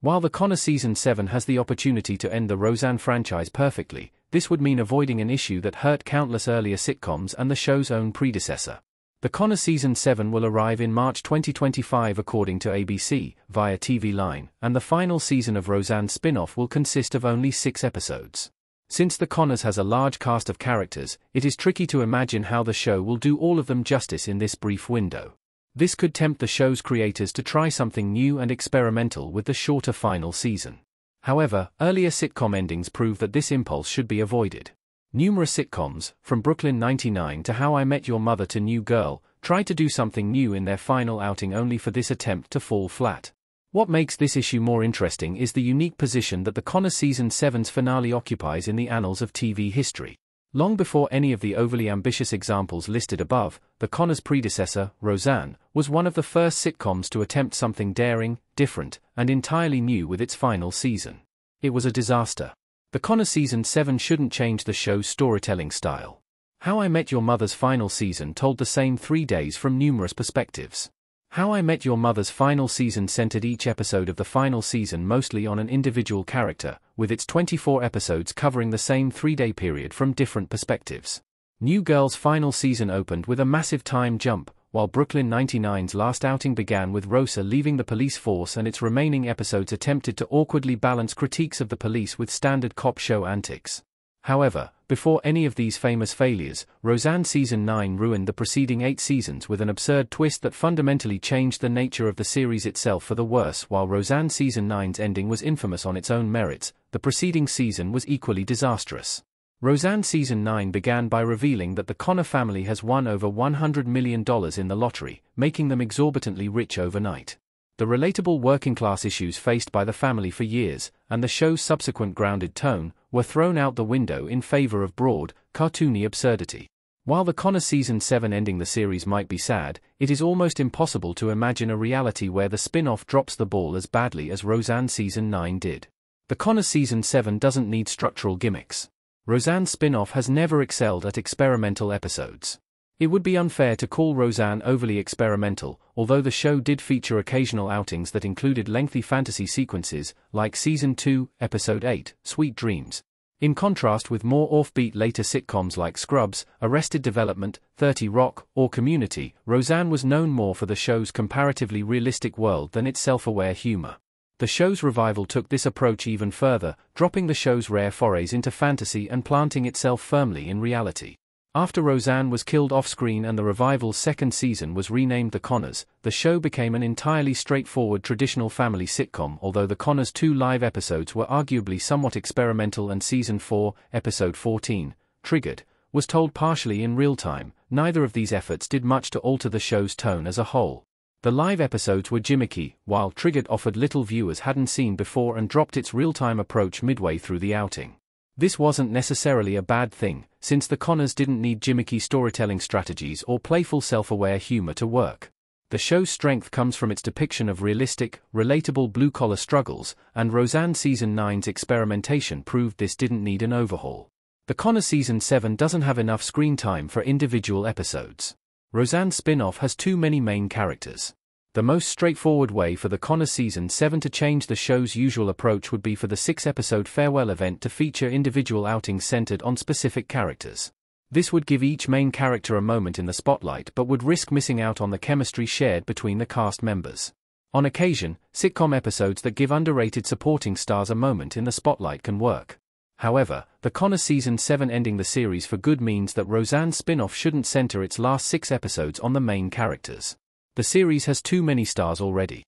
While The Connor Season 7 has the opportunity to end the Roseanne franchise perfectly, this would mean avoiding an issue that hurt countless earlier sitcoms and the show's own predecessor. The Connor Season 7 will arrive in March 2025 according to ABC, via TV Line, and the final season of Roseanne's spin-off will consist of only 6 episodes. Since The Connors has a large cast of characters, it is tricky to imagine how the show will do all of them justice in this brief window. This could tempt the show's creators to try something new and experimental with the shorter final season. However, earlier sitcom endings prove that this impulse should be avoided. Numerous sitcoms, from Brooklyn 99 to How I Met Your Mother to New Girl, tried to do something new in their final outing only for this attempt to fall flat. What makes this issue more interesting is the unique position that The Connor Season 7's finale occupies in the annals of TV history. Long before any of the overly ambitious examples listed above, The Connors' predecessor, Roseanne, was one of the first sitcoms to attempt something daring, different, and entirely new with its final season. It was a disaster. The Connor Season 7 shouldn't change the show's storytelling style. How I Met Your Mother's final season told the same 3 days from numerous perspectives. How I Met Your Mother's final season centered each episode of the final season mostly on an individual character, with its 24 episodes covering the same 3-day period from different perspectives. New Girl's final season opened with a massive time jump, while Brooklyn 99's last outing began with Rosa leaving the police force and its remaining episodes attempted to awkwardly balance critiques of the police with standard cop show antics. However, before any of these famous failures, Roseanne Season 9 ruined the preceding 8 seasons with an absurd twist that fundamentally changed the nature of the series itself for the worse. While Roseanne Season 9's ending was infamous on its own merits, the preceding season was equally disastrous. Roseanne Season 9 began by revealing that the Connor family has won over $100 million in the lottery, making them exorbitantly rich overnight. The relatable working-class issues faced by the family for years, and the show's subsequent grounded tone, were thrown out the window in favor of broad, cartoony absurdity. While The Connor Season 7 ending the series might be sad, it is almost impossible to imagine a reality where the spin-off drops the ball as badly as Roseanne Season 9 did. The Connor Season 7 doesn't need structural gimmicks. Roseanne's spin-off has never excelled at experimental episodes. It would be unfair to call Roseanne overly experimental, although the show did feature occasional outings that included lengthy fantasy sequences, like Season 2, Episode 8, Sweet Dreams. In contrast with more offbeat later sitcoms like Scrubs, Arrested Development, 30 Rock, or Community, Roseanne was known more for the show's comparatively realistic world than its self-aware humor. The show's revival took this approach even further, dropping the show's rare forays into fantasy and planting itself firmly in reality. After Roseanne was killed off-screen and the revival's second season was renamed The Connors, the show became an entirely straightforward traditional family sitcom. Although The Connors' 2 live episodes were arguably somewhat experimental and Season 4, Episode 14, Triggered, was told partially in real time, neither of these efforts did much to alter the show's tone as a whole. The live episodes were gimmicky, while Triggered offered little viewers hadn't seen before and dropped its real-time approach midway through the outing. This wasn't necessarily a bad thing, since The Connors didn't need gimmicky storytelling strategies or playful self-aware humor to work. The show's strength comes from its depiction of realistic, relatable blue-collar struggles, and Roseanne Season 9's experimentation proved this didn't need an overhaul. The Connor Season 7 doesn't have enough screen time for individual episodes. Roseanne's spin-off has too many main characters. The most straightforward way for The Connor Season 7 to change the show's usual approach would be for the 6-episode farewell event to feature individual outings centered on specific characters. This would give each main character a moment in the spotlight but would risk missing out on the chemistry shared between the cast members. On occasion, sitcom episodes that give underrated supporting stars a moment in the spotlight can work. However, The Connor Season 7 ending the series for good means that Roseanne's spin-off shouldn't center its last 6 episodes on the main characters. The series has too many stars already.